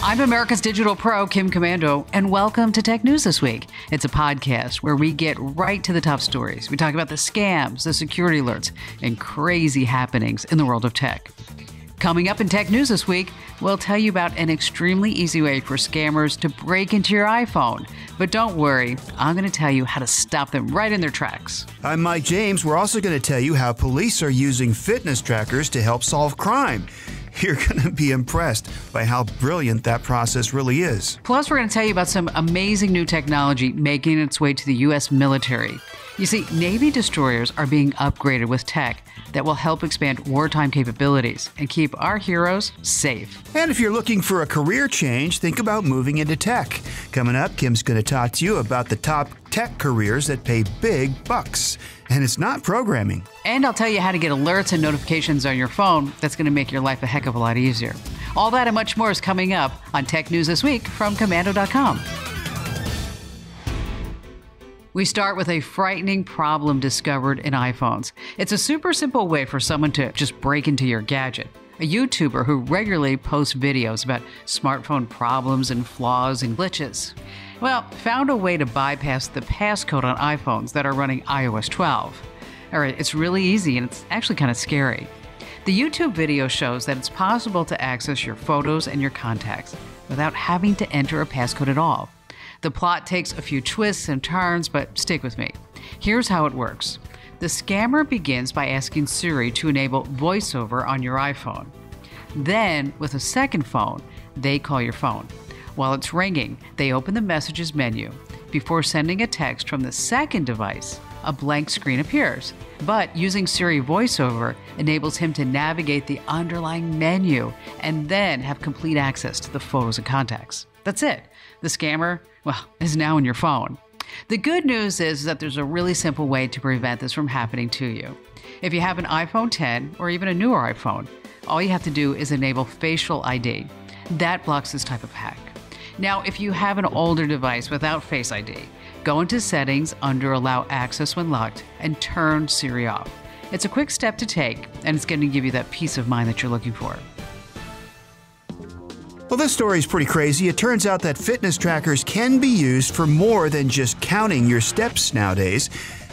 I'm America's Digital Pro, Kim Komando, and welcome to Tech News This Week. It's a podcast where we get right to the top stories. We talk about the scams, the security alerts, and crazy happenings in the world of tech. Coming up in Tech News This Week, we'll tell you about an extremely easy way for scammers to break into your iPhone. But don't worry, I'm going to tell you how to stop them right in their tracks. I'm Mike James. We're also going to tell you how police are using fitness trackers to help solve crime. You're going to be impressed by how brilliant that process really is. Plus, we're going to tell you about some amazing new technology making its way to the U.S. military. You see, Navy destroyers are being upgraded with tech that will help expand wartime capabilities and keep our heroes safe. And if you're looking for a career change, think about moving into tech. Coming up, Kim's going to talk to you about the top tech careers that pay big bucks. And it's not programming. And I'll tell you how to get alerts and notifications on your phone that's going to make your life a heck of a lot easier. All that and much more is coming up on Tech News This Week from Komando.com. We start with a frightening problem discovered in iPhones. It's a super simple way for someone to just break into your gadget. A YouTuber who regularly posts videos about smartphone problems and flaws and glitches, found a way to bypass the passcode on iPhones that are running iOS 12. All right, it's really easy and it's actually kind of scary. The YouTube video shows that it's possible to access your photos and your contacts without having to enter a passcode at all. The plot takes a few twists and turns, but stick with me. Here's how it works. The scammer begins by asking Siri to enable VoiceOver on your iPhone. Then, with a second phone, they call your phone. While it's ringing, they open the Messages menu. Before sending a text from the second device, a blank screen appears. But using Siri VoiceOver enables him to navigate the underlying menu and then have complete access to the photos and contacts. That's it. The scammer, is now in your phone. The good news is that there's a really simple way to prevent this from happening to you. If you have an iPhone 10 or even a newer iPhone, all you have to do is enable Facial ID. That blocks this type of hack. Now, if you have an older device without Face ID, go into Settings under Allow Access when locked and turn Siri off. It's a quick step to take, and it's going to give you that peace of mind that you're looking for. Well, this story is pretty crazy. It turns out that fitness trackers can be used for more than just counting your steps nowadays.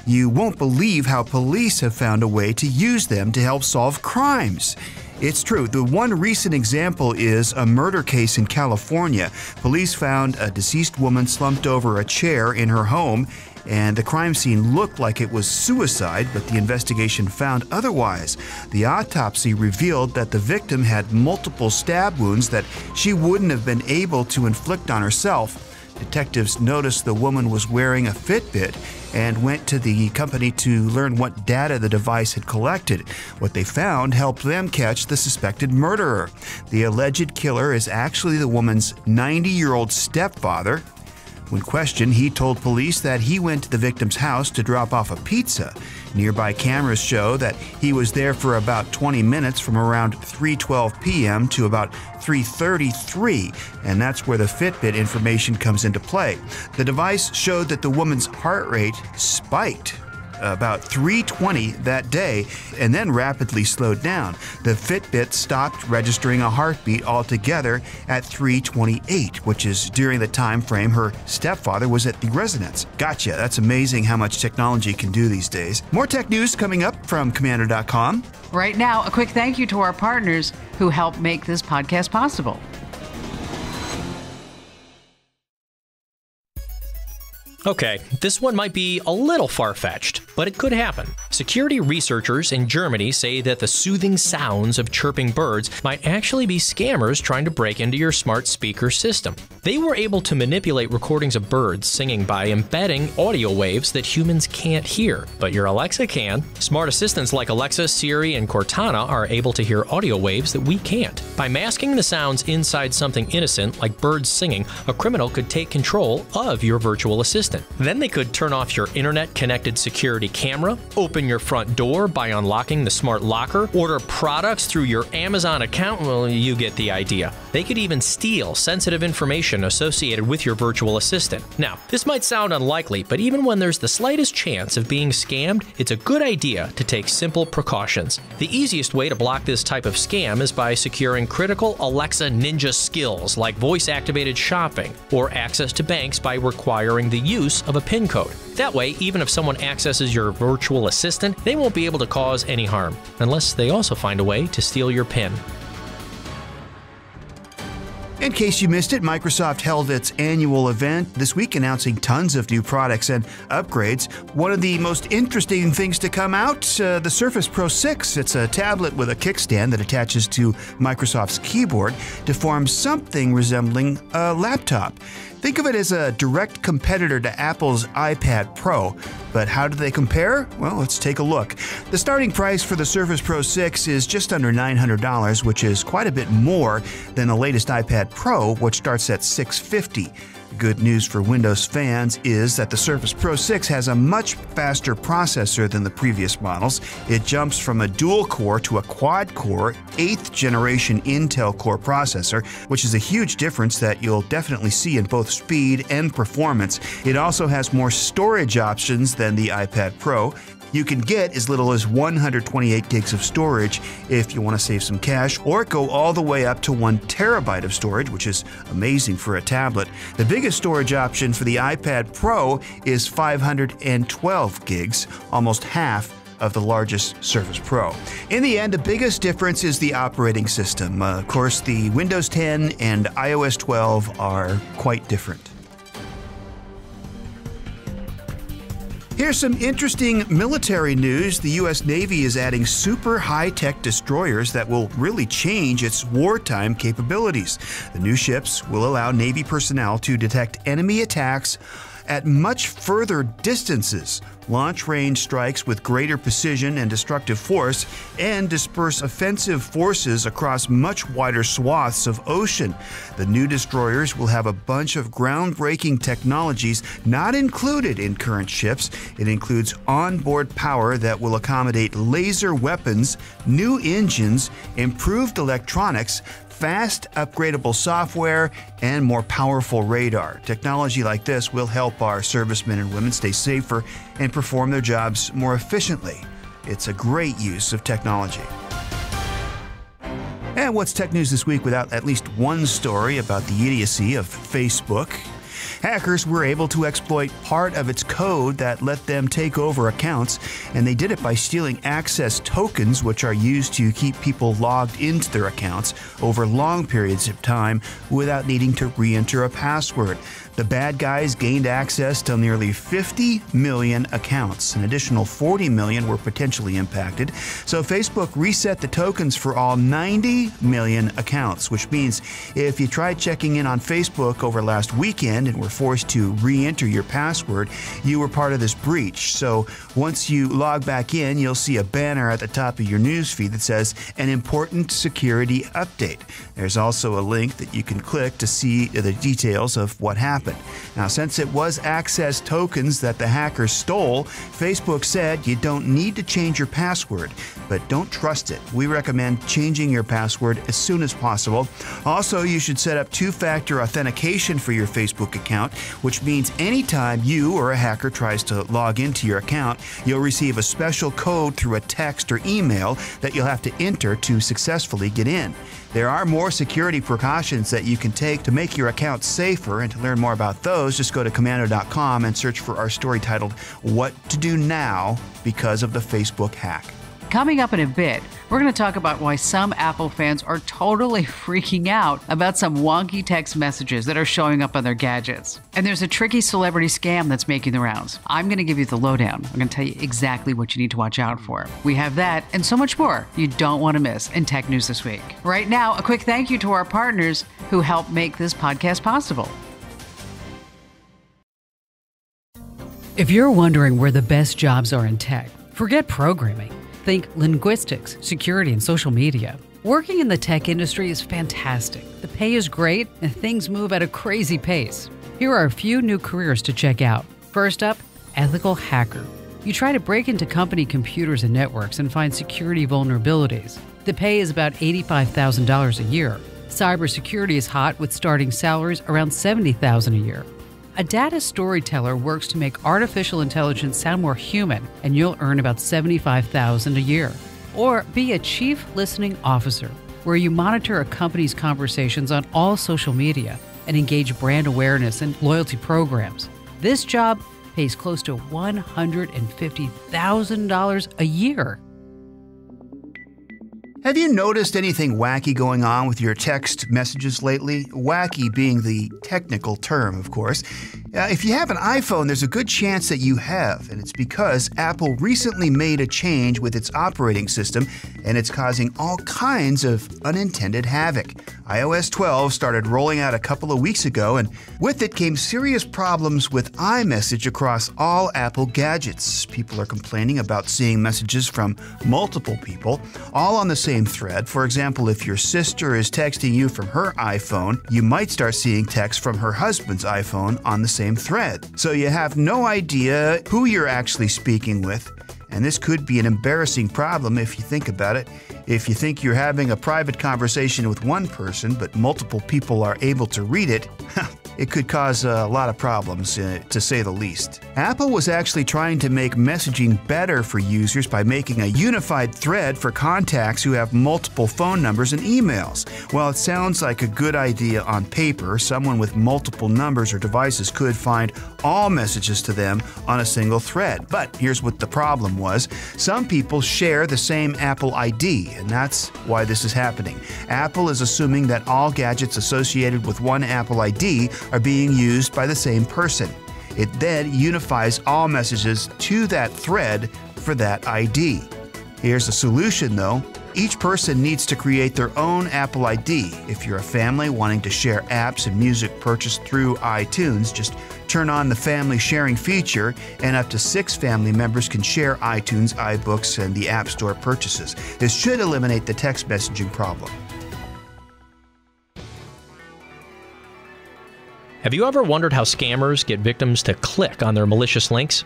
You won't believe how police have found a way to use them to help solve crimes. It's true. The one recent example is a murder case in California. Police found a deceased woman slumped over a chair in her home, and the crime scene looked like it was suicide, but the investigation found otherwise. The autopsy revealed that the victim had multiple stab wounds that she wouldn't have been able to inflict on herself. Detectives noticed the woman was wearing a Fitbit and went to the company to learn what data the device had collected. What they found helped them catch the suspected murderer. The alleged killer is actually the woman's 90-year-old stepfather. When questioned, he told police that he went to the victim's house to drop off a pizza. Nearby cameras show that he was there for about 20 minutes from around 3:12 p.m. to about 3:33, and that's where the Fitbit information comes into play. The device showed that the woman's heart rate spiked about 320 that day and then rapidly slowed down. The Fitbit stopped registering a heartbeat altogether at 328, which is during the time frame her stepfather was at the residence. Gotcha. That's amazing how much technology can do these days. More tech news coming up from Komando.com. Right now, a quick thank you to our partners who help make this podcast possible. Okay, this one might be a little far-fetched, but it could happen. Security researchers in Germany say that the soothing sounds of chirping birds might actually be scammers trying to break into your smart speaker system. They were able to manipulate recordings of birds singing by embedding audio waves that humans can't hear, but your Alexa can. Smart assistants like Alexa, Siri, and Cortana are able to hear audio waves that we can't. By masking the sounds inside something innocent, like birds singing, a criminal could take control of your virtual assistant. Then they could turn off your internet-connected security camera, open your front door by unlocking the smart locker, order products through your Amazon account, well, you get the idea. They could even steal sensitive information associated with your virtual assistant. Now, this might sound unlikely, but even when there's the slightest chance of being scammed, it's a good idea to take simple precautions. The easiest way to block this type of scam is by securing critical Alexa Ninja skills like voice-activated shopping or access to banks by requiring the use of a PIN code. That way, even if someone accesses your virtual assistant, they won't be able to cause any harm, unless they also find a way to steal your PIN. In case you missed it, Microsoft held its annual event this week announcing tons of new products and upgrades. One of the most interesting things to come out, the Surface Pro 6. It's a tablet with a kickstand that attaches to Microsoft's keyboard to form something resembling a laptop. Think of it as a direct competitor to Apple's iPad Pro. But how do they compare? Well, let's take a look. The starting price for the Surface Pro 6 is just under $900, which is quite a bit more than the latest iPad Pro, which starts at $650. Good news for Windows fans is that the Surface Pro 6 has a much faster processor than the previous models. It jumps from a dual-core to a quad-core 8th generation Intel Core processor, which is a huge difference that you'll definitely see in both speed and performance. It also has more storage options than the iPad Pro. You can get as little as 128 gigs of storage if you want to save some cash, or go all the way up to 1 terabyte of storage, which is amazing for a tablet. The biggest storage option for the iPad Pro is 512 gigs, almost half of the largest Surface Pro. In the end, the biggest difference is the operating system. Of course, the Windows 10 and iOS 12 are quite different. Here's some interesting military news. The U.S. Navy is adding super high-tech destroyers that will really change its wartime capabilities. The new ships will allow Navy personnel to detect enemy attacks at much further distances, launch range strikes with greater precision and destructive force, and disperse offensive forces across much wider swaths of ocean. The new destroyers will have a bunch of groundbreaking technologies not included in current ships. It includes onboard power that will accommodate laser weapons, new engines, improved electronics, fast upgradable software, and more powerful radar. Technology like this will help our servicemen and women stay safer and perform their jobs more efficiently. It's a great use of technology. And what's tech news this week without at least one story about the idiocy of Facebook? Hackers were able to exploit part of its code that let them take over accounts, and they did it by stealing access tokens, which are used to keep people logged into their accounts over long periods of time without needing to re-enter a password. The bad guys gained access to nearly 50 million accounts. An additional 40 million were potentially impacted. So Facebook reset the tokens for all 90 million accounts, which means if you tried checking in on Facebook over last weekend and were forced to re-enter your password, you were part of this breach. So once you log back in, you'll see a banner at the top of your newsfeed that says an important security update. There's also a link that you can click to see the details of what happened. Now, since it was access tokens that the hackers stole, Facebook said you don't need to change your password, but don't trust it. We recommend changing your password as soon as possible. Also, you should set up two-factor authentication for your Facebook account, which means anytime you or a hacker tries to log into your account, you'll receive a special code through a text or email that you'll have to enter to successfully get in. There are more security precautions that you can take to make your account safer, and to learn more about those, just go to Komando.com and search for our story titled, What to Do Now Because of the Facebook Hack. Coming up in a bit, we're going to talk about why some Apple fans are totally freaking out about some wonky text messages that are showing up on their gadgets. And there's a tricky celebrity scam that's making the rounds. I'm going to give you the lowdown. I'm going to tell you exactly what you need to watch out for. We have that and so much more you don't want to miss in Tech News This Week. Right now, a quick thank you to our partners who help make this podcast possible. If you're wondering where the best jobs are in tech, forget programming. Think linguistics, security, and social media. Working in the tech industry is fantastic. The pay is great, and things move at a crazy pace. Here are a few new careers to check out. First up, ethical hacker. You try to break into company computers and networks and find security vulnerabilities. The pay is about $85,000 a year. Cybersecurity is hot with starting salaries around $70,000 a year. A data storyteller works to make artificial intelligence sound more human, and you'll earn about $75,000 a year. Or be a chief listening officer, where you monitor a company's conversations on all social media and engage brand awareness and loyalty programs. This job pays close to $150,000 a year. Have you noticed anything wacky going on with your text messages lately? Wacky being the technical term, of course. If you have an iPhone, there's a good chance that you have, and it's because Apple recently made a change with its operating system, and it's causing all kinds of unintended havoc. iOS 12 started rolling out a couple of weeks ago, and with it came serious problems with iMessage across all Apple gadgets. People are complaining about seeing messages from multiple people, all on the same thread. For example, if your sister is texting you from her iPhone, you might start seeing texts from her husband's iPhone on the same thread. So you have no idea who you're actually speaking with, and this could be an embarrassing problem if you think about it. If you think you're having a private conversation with one person, but multiple people are able to read it, it could cause a lot of problems, to say the least. Apple was actually trying to make messaging better for users by making a unified thread for contacts who have multiple phone numbers and emails. While it sounds like a good idea on paper, someone with multiple numbers or devices could find all messages to them on a single thread. But here's what the problem was. Some people share the same Apple ID, and that's why this is happening. Apple is assuming that all gadgets associated with one Apple ID are being used by the same person. It then unifies all messages to that thread for that ID. Here's the solution though. Each person needs to create their own Apple ID. If you're a family wanting to share apps and music purchased through iTunes, just turn on the family sharing feature, and up to 6 family members can share iTunes, iBooks, and the App Store purchases. This should eliminate the text messaging problem. Have you ever wondered how scammers get victims to click on their malicious links?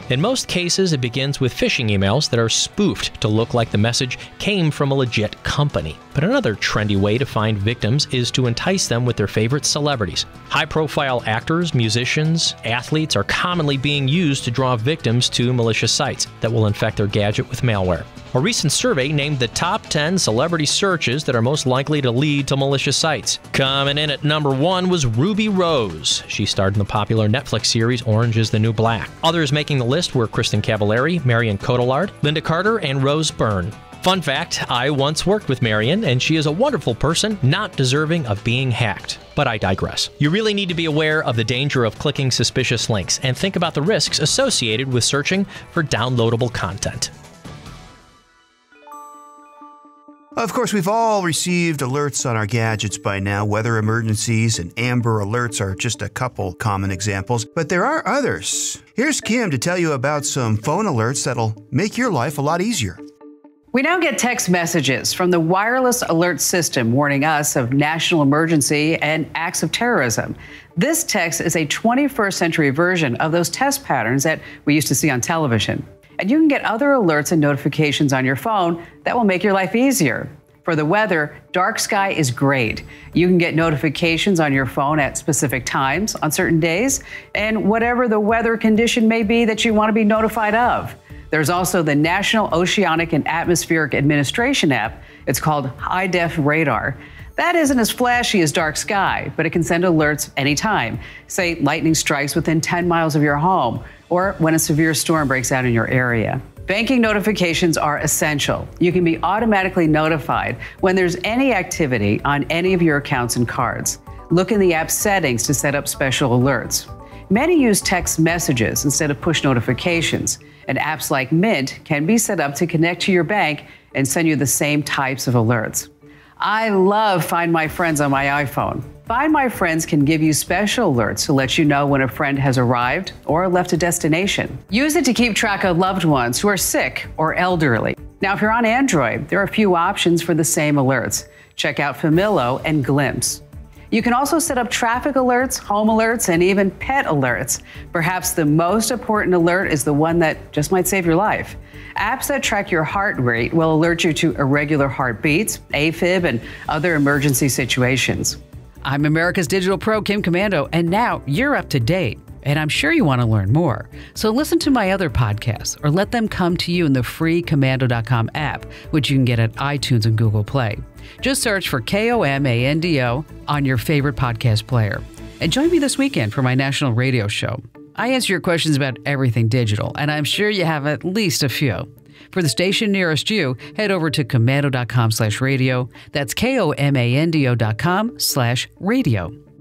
In most cases, it begins with phishing emails that are spoofed to look like the message came from a legit company. But another trendy way to find victims is to entice them with their favorite celebrities. High-profile actors, musicians, athletes are commonly being used to draw victims to malicious sites that will infect their gadget with malware. A recent survey named the top 10 celebrity searches that are most likely to lead to malicious sites. Coming in at number 1 was Ruby Rose. She starred in the popular Netflix series Orange is the New Black. Others making the list were Kristen Cavallari, Marion Cotillard, Linda Carter, and Rose Byrne. Fun fact, I once worked with Marion, and she is a wonderful person, not deserving of being hacked. But I digress. You really need to be aware of the danger of clicking suspicious links and think about the risks associated with searching for downloadable content. Of course, we've all received alerts on our gadgets by now. Weather emergencies and Amber Alerts are just a couple common examples, but there are others. Here's Kim to tell you about some phone alerts that'll make your life a lot easier. We now get text messages from the wireless alert system warning us of national emergency and acts of terrorism. This text is a 21st century version of those test patterns that we used to see on television. And you can get other alerts and notifications on your phone that will make your life easier. For the weather, dark sky is great. You can get notifications on your phone at specific times on certain days, and whatever the weather condition may be that you want to be notified of. There's also the National Oceanic and Atmospheric Administration app. It's called High Def Radar. That isn't as flashy as dark sky, but it can send alerts anytime. Say lightning strikes within 10 miles of your home, or when a severe storm breaks out in your area. Banking notifications are essential. You can be automatically notified when there's any activity on any of your accounts and cards. Look in the app settings to set up special alerts. Many use text messages instead of push notifications, and apps like Mint can be set up to connect to your bank and send you the same types of alerts. I love Find My Friends on my iPhone. Find My Friends can give you special alerts to let you know when a friend has arrived or left a destination. Use it to keep track of loved ones who are sick or elderly. Now, if you're on Android, there are a few options for the same alerts. Check out Famillo and Glimpse. You can also set up traffic alerts, home alerts, and even pet alerts. Perhaps the most important alert is the one that just might save your life. Apps that track your heart rate will alert you to irregular heartbeats, AFib, and other emergency situations. I'm America's Digital Pro, Kim Komando, and now you're up to date. And I'm sure you want to learn more. So listen to my other podcasts or let them come to you in the free Komando.com app, which you can get at iTunes and Google Play. Just search for Komando on your favorite podcast player. And join me this weekend for my national radio show. I answer your questions about everything digital, and I'm sure you have at least a few. For the station nearest you, head over to Komando.com/radio. That's Komando.com/radio.